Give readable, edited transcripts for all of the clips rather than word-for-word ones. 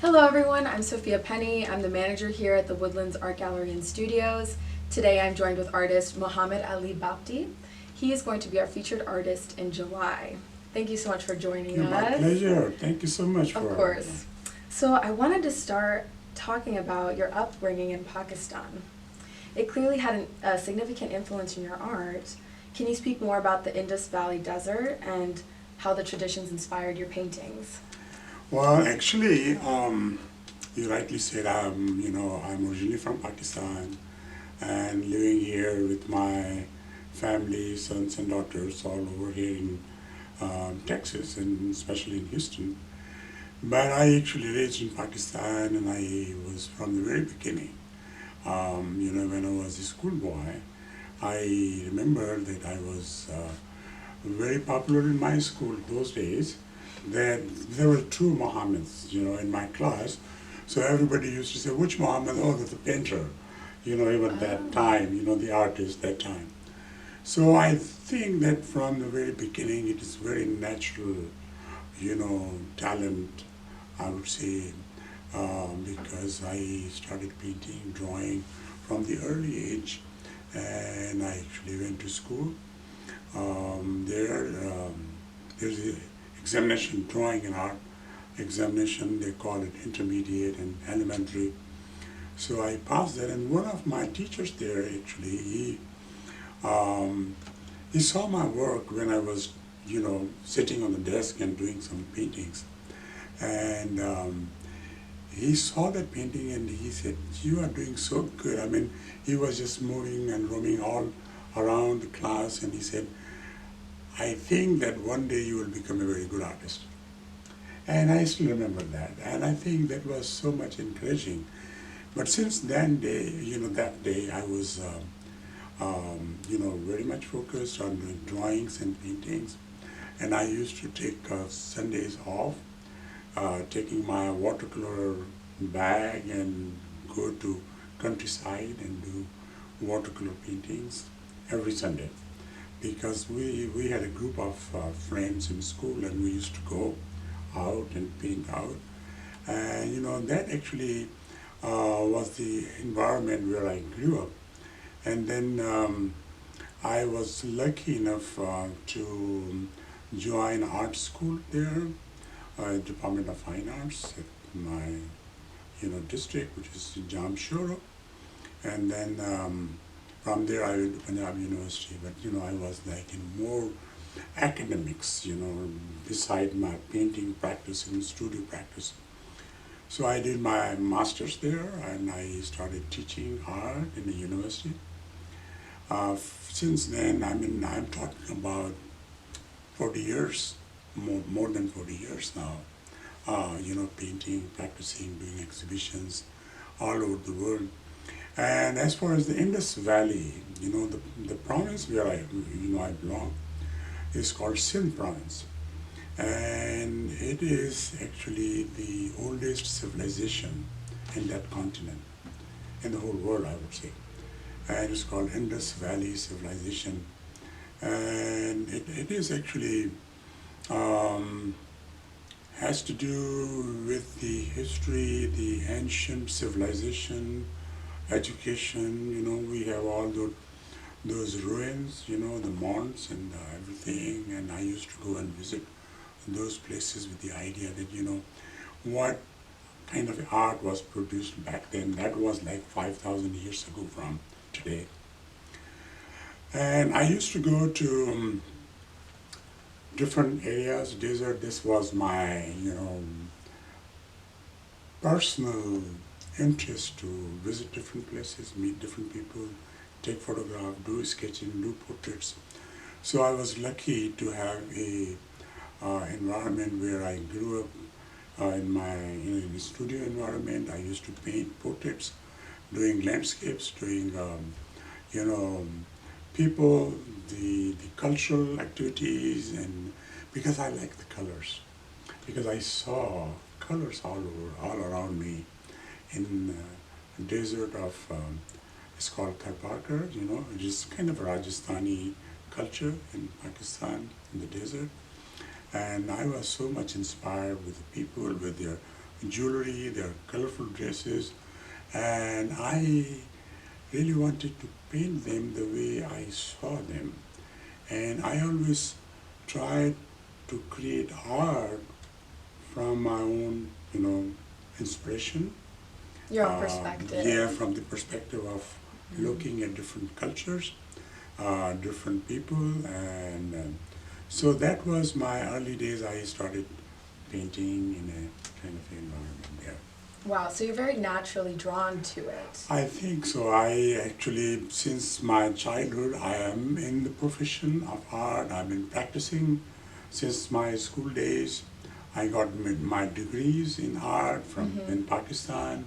Hello everyone, I'm Sofia Penny. I'm the manager here at the Woodlands Art Gallery and Studios. Today I'm joined with artist Mohammad Ali Bhatti. He is going to be our featured artist in July. Thank you so much for joining us. My pleasure. Thank you so much for Of course. So I wanted to start talking about your upbringing in Pakistan. It clearly had a significant influence in your art. Can you speak more about the Indus Valley Desert and how the traditions inspired your paintings? Well, actually, you rightly said I'm originally from Pakistan and living here with my family, sons and daughters all over here in Texas and especially in Houston. But I actually raised in Pakistan and I was from the very beginning. When I was a schoolboy, I remember that I was very popular in my school those days. That there were two Mohammeds, in my class. So everybody used to say, which Mohammed? Oh, the painter, even that time, the artist that time. So I think that from the very beginning it is very natural, talent, I would say, because I started painting, drawing from the early age, and I actually went to school. There's a examination, drawing and art examination, they call it intermediate and elementary. So I passed that, and one of my teachers there actually, he saw my work when I was, sitting on the desk and doing some paintings. And he saw that painting and he said, you are doing so good. I mean, he was just moving and roaming all around the class and he said, I think that one day you will become a very good artist. And I still remember that. And I think that was so much encouraging. But since that day, I was, very much focused on doing drawings and paintings. And I used to take Sundays off, taking my watercolor bag and go to countryside and do watercolor paintings every Sunday. Because we had a group of friends in school and we used to go out and paint out. And that actually was the environment where I grew up. And then I was lucky enough to join art school there, Department of Fine Arts at my district, which is Jamshoro. And then from there I went to Punjab University, but I was like in more academics, beside my painting practice and studio practice. So I did my master's there and I started teaching art in the university. Since then, I'm talking about 40 years, more than 40 years now, painting, practicing, doing exhibitions all over the world. And as far as the Indus Valley, the province where I belong is called Sindh province. And it is actually the oldest civilization in that continent, in the whole world, I would say. And it's called Indus Valley Civilization. And it is actually, has to do with the history, the ancient civilization, education. We have all those ruins, the monks and everything, and I used to go and visit those places with the idea that, what kind of art was produced back then. That was like 5,000 years ago from today. And I used to go to different areas, desert. This was my, personal interest to visit different places, meet different people, take photographs, do sketching, do portraits. So I was lucky to have a environment where I grew up in my in the studio environment. I used to paint portraits, doing landscapes, doing people, the cultural activities, and because I like the colors, because I saw colors all over, all around me in the desert of, it's called Tharbakar, it is kind of a Rajasthani culture in Pakistan, in the desert. And I was so much inspired with the people, with their jewelry, their colorful dresses, and I really wanted to paint them the way I saw them. And I always tried to create art from my own, inspiration. Your own perspective. Yeah, from the perspective of looking at different cultures, different people, and so that was my early days. I started painting in a kind of environment there. Wow, so you're very naturally drawn to it. I think so. I actually, since my childhood, I am in the profession of art. I've been practicing since my school days. I got my degrees in art from in Pakistan.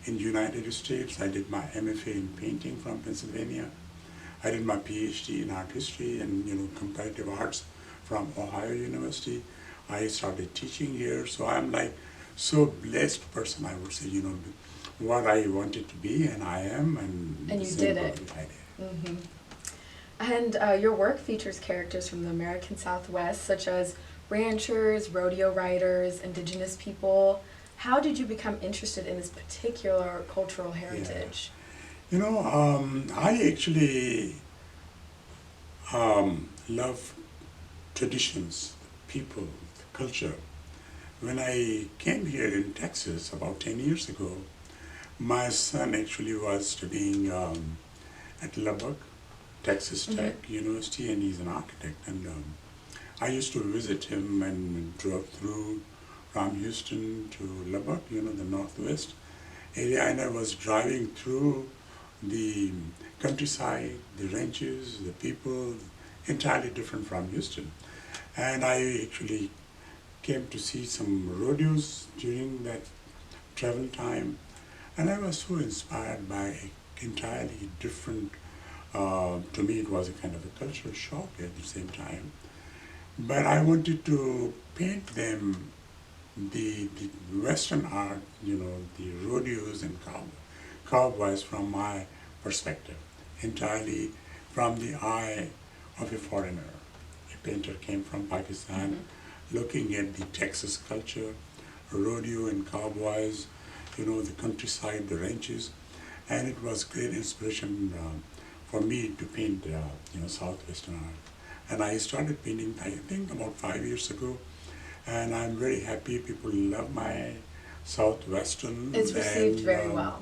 In the United States, I did my MFA in painting from Pennsylvania. I did my PhD in art history and comparative arts from Ohio University. I started teaching here, so I'm like so blessed person. I would say, what I wanted to be, and I am, And you did it. I did. Hmm. And your work features characters from the American Southwest, such as ranchers, rodeo riders, indigenous people. How did you become interested in this particular cultural heritage? I actually love traditions, people, culture. When I came here in Texas about 10 years ago, my son actually was studying at Lubbock, Texas Tech University, and he's an architect. And I used to visit him and drove through from Houston to Lubbock, the northwest area, and I was driving through the countryside, the ranches, the people, entirely different from Houston. And I actually came to see some rodeos during that travel time, and I was so inspired by entirely different, to me it was a kind of a cultural shock at the same time. But I wanted to paint them the Western art, the rodeos and cowboys from my perspective, entirely from the eye of a foreigner. A painter came from Pakistan, looking at the Texas culture, rodeo and cowboys, the countryside, the ranches, and it was great inspiration for me to paint, Southwestern art. And I started painting, I think, about 5 years ago, and I'm very happy. People love my Southwestern. It's received and, very well.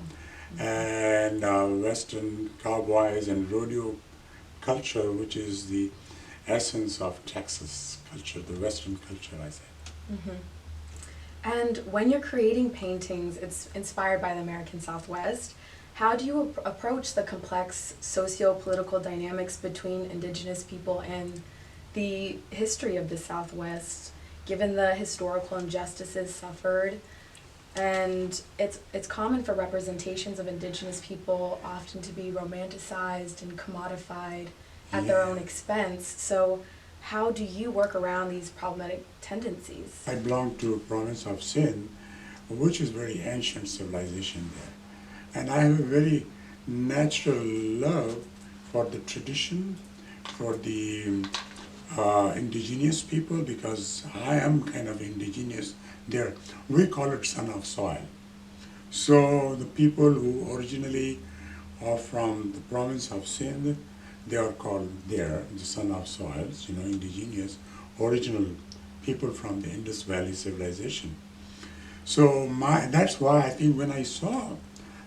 And Western cowboys and rodeo culture, which is the essence of Texas culture, the Western culture, I say. Hmm. And when you're creating paintings, it's inspired by the American Southwest. How do you approach the complex socio-political dynamics between indigenous people and the history of the Southwest, given the historical injustices suffered? And it's common for representations of indigenous people often to be romanticized and commodified at their own expense. So how do you work around these problematic tendencies? I belong to a province of Sindh, which is very ancient civilization there. And I have a very natural love for the tradition, for the indigenous people, because I am kind of indigenous there. We call it son of soil. So the people who originally are from the province of Sindh, they are called there the son of soils, indigenous, original people from the Indus Valley civilization. So that's why I think when I saw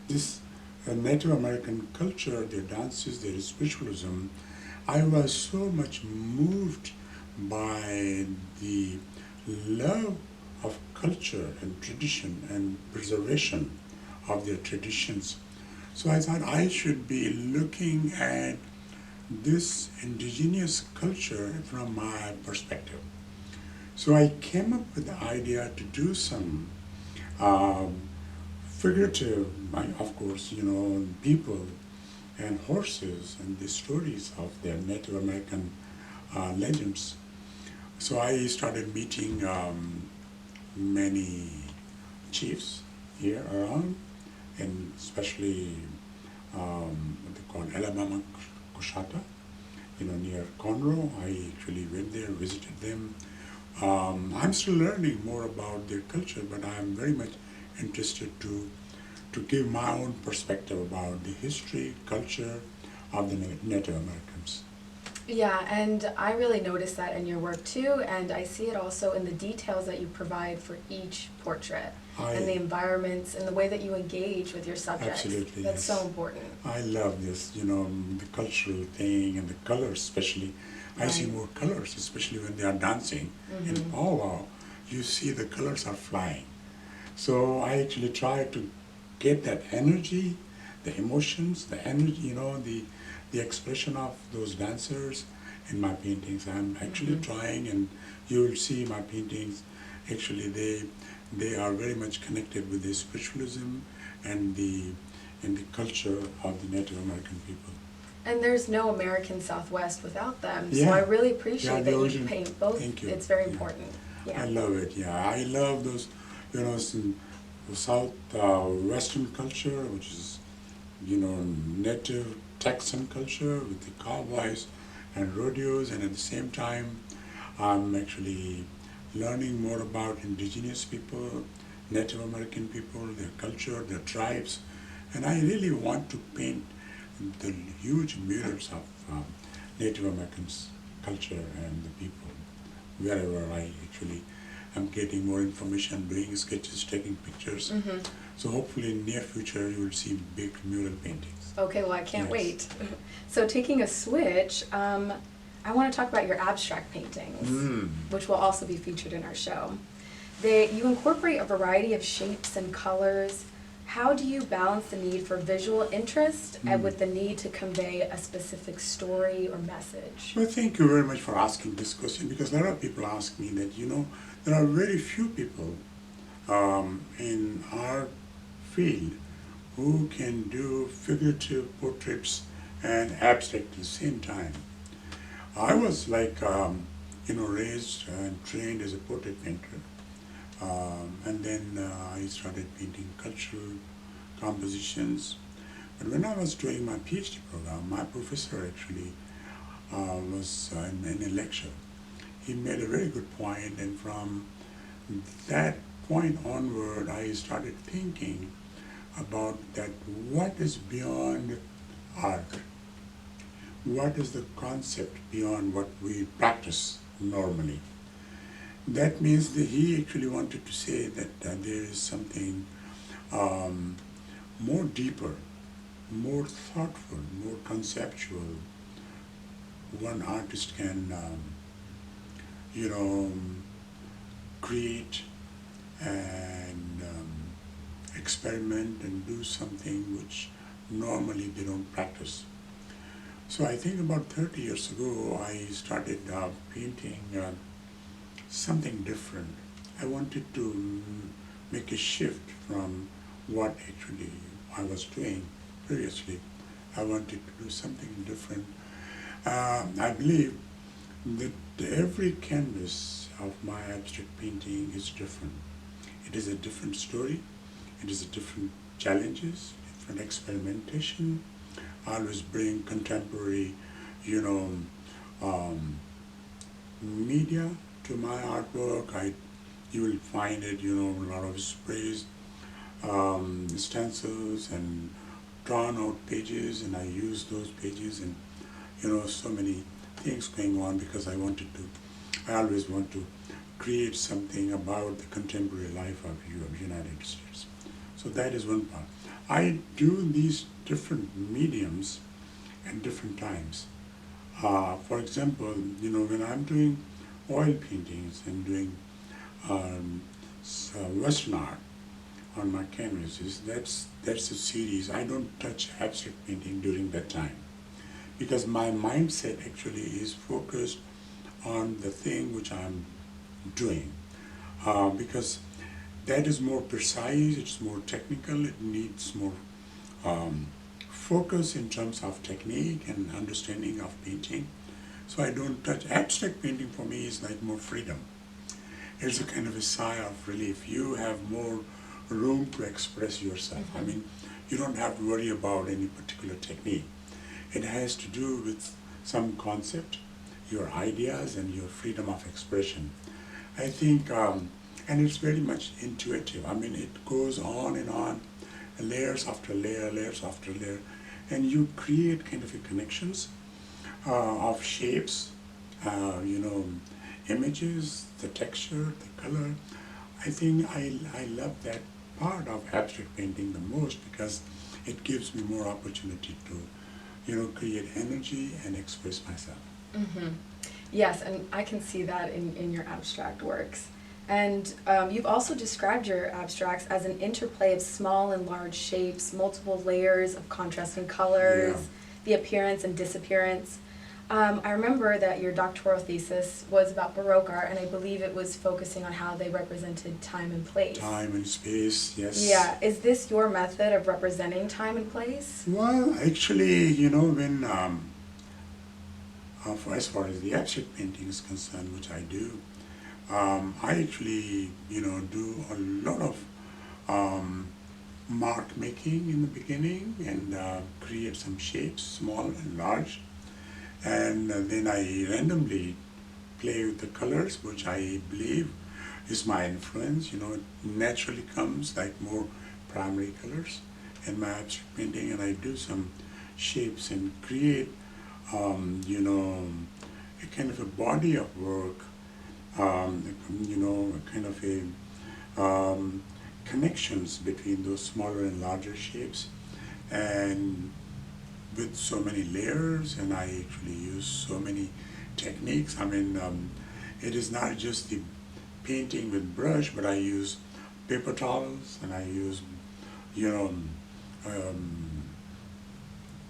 this Native American culture, their dances, their spiritualism, I was so much moved by the love of culture and tradition and preservation of their traditions. So I thought I should be looking at this indigenous culture from my perspective. So I came up with the idea to do some figurative, of course, people and horses and the stories of their Native American legends. So I started meeting many chiefs here around, and especially what they call Alabama Coshata, near Conroe. I actually went there, visited them. I'm still learning more about their culture, but I'm very much interested to give my own perspective about the history, culture of the Native Americans. Yeah, and I really notice that in your work too, and I see it also in the details that you provide for each portrait, and the environments, and the way that you engage with your subjects. Absolutely, That's yes. so important. I love this, the cultural thing and the colors especially. I see Right. more colors, especially when they are dancing. And Mm-hmm. oh wow, you see the colors are flying. So I actually try to get that energy, the emotions, the energy, the expression of those dancers in my paintings. I'm actually Mm-hmm. trying, and you will see my paintings. Actually, they are very much connected with the spiritualism and the culture of the Native American people. And there's no American Southwest without them, so I Yeah, really yeah, appreciate the that you origin. paint both. Thank you. It's very Yeah. important. I Yeah. love it. Yeah, I love those, South Western culture, which is native Texan culture with the cowboys and rodeos, and at the same time, I'm actually learning more about indigenous people, Native American people, their culture, their tribes, and I really want to paint the huge murals of Native Americans' culture and the people wherever I actually am getting more information, doing sketches, taking pictures. Mm-hmm. So hopefully in near future you will see big mural paintings. Okay, well, I can't Yes. wait. So taking a switch, I want to talk about your abstract paintings, Mm. which will also be featured in our show. You incorporate a variety of shapes and colors. How do you balance the need for visual interest and with the need to convey a specific story or message? Well, thank you very much for asking this question, because a lot of people ask me that, there are very few people in our field who can do figurative portraits and abstract at the same time. I was like, raised and trained as a portrait painter. And then I started painting cultural compositions. But when I was doing my PhD program, my professor actually was in a lecture. He made a very good point, and from that point onward, I started thinking about that what is beyond art? What is the concept beyond what we practice normally? That means that he actually wanted to say that there is something um, more deeper, more thoughtful, more conceptual. One artist can, you know, create and experiment and do something which normally they don't practice. So I think about 30 years ago, I started painting something different. I wanted to make a shift from what actually I was doing previously. I wanted to do something different. I believe that every canvas of my abstract painting is different. It is a different story. It is a different challenges, different experimentation. I always bring contemporary, you know, um, media to my artwork. You will find it, a lot of sprays, stencils, and drawn out pages, and I use those pages, and so many things going on, because I always want to create something about the contemporary life of United States. So that is one part. I do these different mediums at different times. For example, when I'm doing oil paintings and doing Western art on my canvases, that's a series. I don't touch abstract painting during that time, because my mindset actually is focused on the thing which I'm doing, because that is more precise, it's more technical, it needs more um, focus in terms of technique and understanding of painting. So I don't touch. Abstract painting for me is like more freedom. It's a kind of a sigh of relief. You have more room to express yourself. I mean, you don't have to worry about any particular technique. It has to do with some concept, your ideas, and your freedom of expression. I think, and it's very much intuitive. I mean, it goes on, layers after layer, layers after layer, and you create kind of a connections of shapes, you know, images, the texture, the color. I think I love that part of abstract painting the most because it gives me more opportunity to, you know, create energy and express myself. Hmm. Yes, and I can see that in your abstract works. And you've also described your abstracts as an interplay of small and large shapes, multiple layers of contrasting colors, Yeah. the appearance and disappearance. I remember that your doctoral thesis was about Baroque art, and I believe it was focusing on how they represented time and place. Time and space, yes. Yeah, is this your method of representing time and place? Well, actually, you know, when as far as the abstract painting is concerned, which I do, I actually, you know, do a lot of mark making in the beginning and create some shapes, small and large, and then I randomly play with the colors, which I believe is my influence. You know, it naturally comes like more primary colors in my abstract painting, and I do some shapes and create, you know, a kind of a body of work, you know, a kind of a connections between those smaller and larger shapes, and with so many layers, and I actually use so many techniques. I mean, it is not just the painting with brush, but I use paper towels, and I use, you know,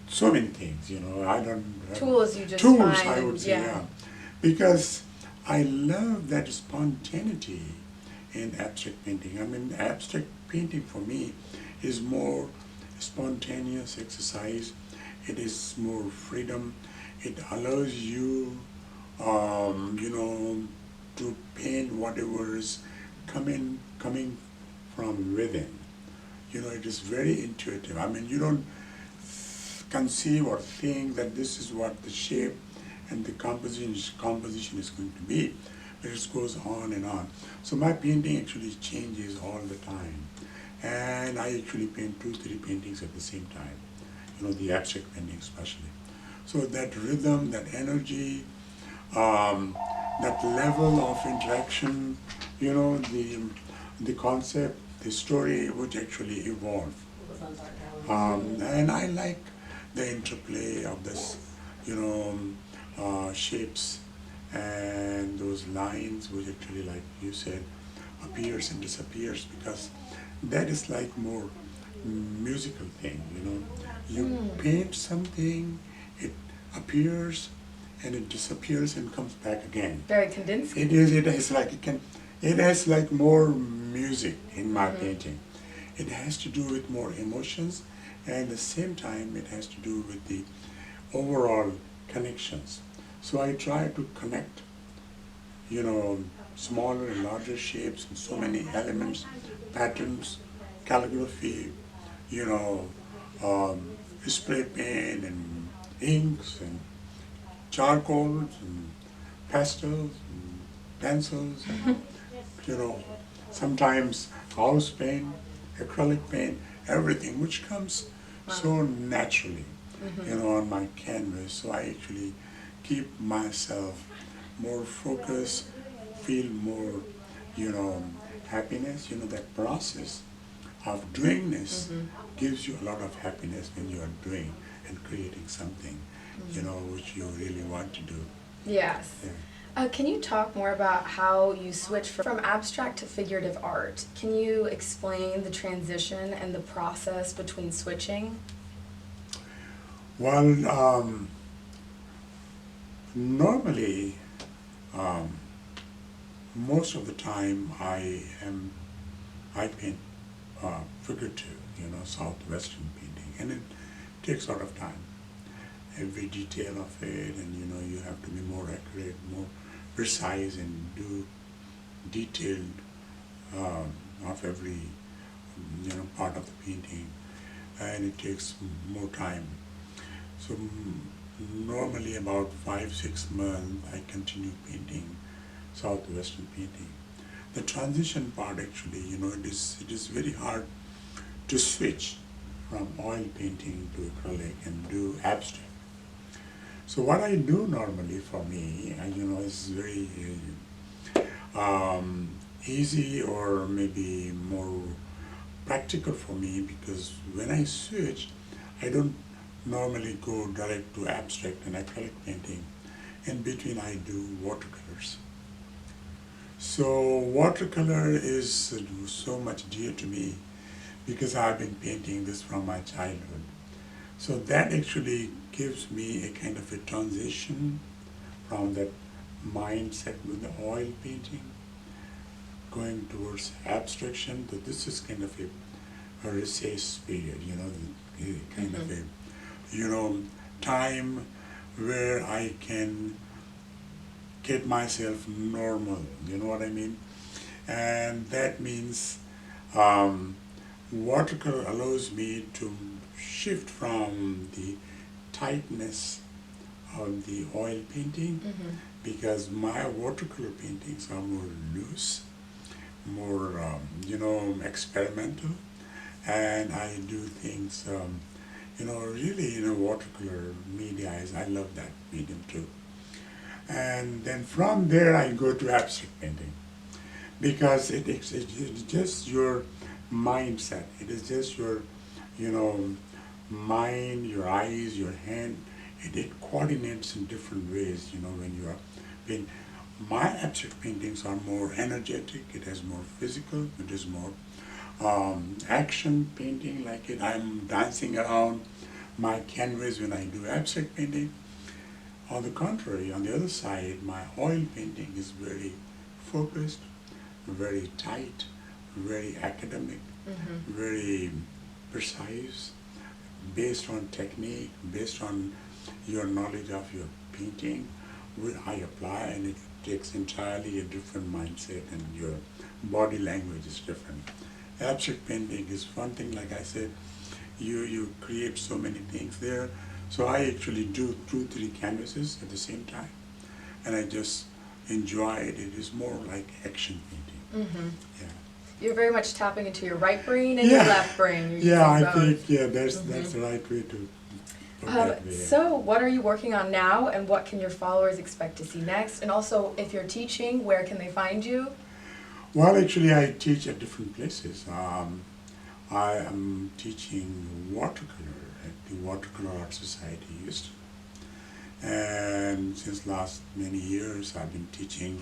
so many things. You know, I don't Tools you just tools. find, I and would say, yeah, because I love that spontaneity in abstract painting. I mean, abstract painting for me is more spontaneous exercise. It is more freedom. It allows you, you know, to paint whatever is coming from within. You know, it is very intuitive. I mean, you don't conceive or think that this is what the shape and the composition is going to be, but it goes on and on. So my painting actually changes all the time, and I actually paint 2, 3 paintings at the same time. You know, the abstract painting especially. So that rhythm, that energy, um, that level of interaction, you know, the concept, the story would actually evolve. Woodlands Art Gallery Studios. And I like the interplay of this, you know, shapes and those lines, which actually, like you said, appears and disappears, because that is like more musical thing, you know. You paint something, it appears and it disappears and comes back again. Very Kandinsky. It is like it has like more music in my painting. It has to do with more emotions, and at the same time it has to do with the overall connections. So I try to connect, you know, smaller and larger shapes and so many elements, patterns, calligraphy, you know, spray paint and inks and charcoals and pastels and pencils and, you know, sometimes house paint, acrylic paint, everything, which comes so naturally, you know, on my canvas. So I actually keep myself more focused, feel more, you know, happiness. You know, that process of doing this gives you a lot of happiness when you are doing and creating something, you know, which you really want to do. Yes. Yeah. Can you talk more about how you switch from abstract to figurative art? Can you explain the transition and the process between switching? Well, normally, um, most of the time I paint figurative, you know, southwestern painting, and it takes a lot of time. Every detail of it, and you know, you have to be more accurate, more precise, and do detailed of every, you know, part of the painting, and it takes more time. So normally about 5, 6 months I continue painting southwestern painting. The transition part actually, it is very hard to switch from oil painting to acrylic and do abstract. So what I do normally for me, is very easy or maybe more practical for me, because when I switch, I don't normally go direct to abstract and acrylic painting. In between I do watercolors. So watercolor is so much dear to me because I've been painting this from my childhood. So that actually gives me a kind of a transition from that mindset with the oil painting going towards abstraction. So this is kind of a recess period, kind of a, time where I can get myself normal, you know what I mean? And that means watercolor allows me to shift from the tightness of the oil painting, because my watercolor paintings are more loose, more, experimental, and I do things, really in a watercolor media, I love that medium too. And then from there I go to abstract painting, because it's just your mindset. It is just your, mind, your eyes, your hand. It coordinates in different ways, when you are painting. My abstract paintings are more energetic. It has more physical. It is more action painting, like it. I'm dancing around my canvas when I do abstract painting. On the contrary, on the other side, my oil painting is very focused, very tight, very academic, very precise, based on technique, based on your knowledge of your painting, which I apply, and it takes entirely a different mindset, and your body language is different. Abstract painting is one thing, like I said, you create so many things there. So I actually do 2-3 canvases at the same time, and I just enjoy it. It is more like action painting. Yeah. You're very much tapping into your right brain and your left brain. You're using I both. think that's the right way to put that way. So what are you working on now, and what can your followers expect to see next? And also, if you're teaching, where can they find you? Well, actually, I teach at different places. I am teaching watercolor at the Watercolor Art Society Houston. And since last many years, I've been teaching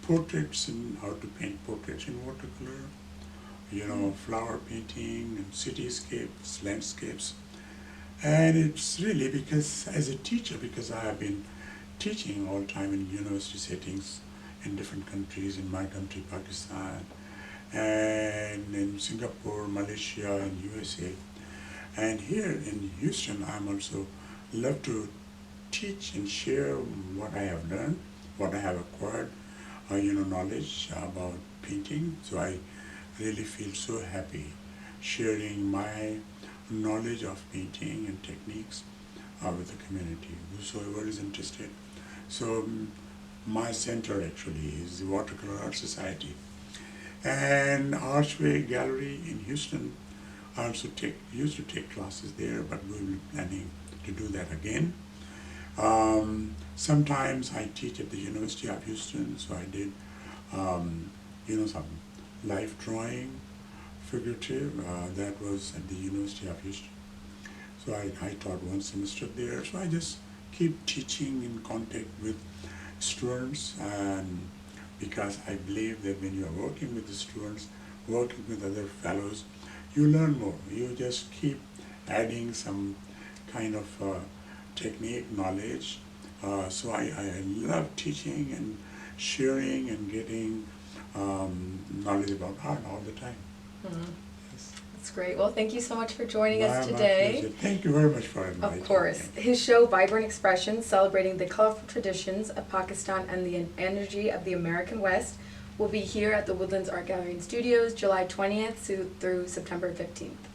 portraits and how to paint portraits in watercolor, flower painting and cityscapes, landscapes. And it's really because, as a teacher, because I have been teaching all the time in university settings in different countries, in my country, Pakistan, and in Singapore, Malaysia, and USA. And here in Houston, I'm also love to teach and share what I have learned, what I have acquired, knowledge about painting. So I really feel so happy sharing my knowledge of painting and techniques with the community, whosoever is interested. So my center actually is the Watercolor Art Society. And Archway Gallery in Houston, I also used to take classes there, but we'll be planning to do that again. Sometimes I teach at the University of Houston, so I did, some life drawing, figurative, that was at the University of Houston. So I taught one semester there, so I just keep teaching in contact with students, and because I believe that when you are working with the students, working with other fellows, you learn more. You just keep adding some kind of technique, knowledge. So I love teaching and sharing and getting knowledge about art all the time. Yes. That's great. Well, thank you so much for joining us My today. pleasure. Thank you very much for inviting me. Of course. His show, Vibrant Expressions, celebrating the colorful traditions of Pakistan and the energy of the American West, will be here at the Woodlands Art Gallery Studios, July 20th through September 15th.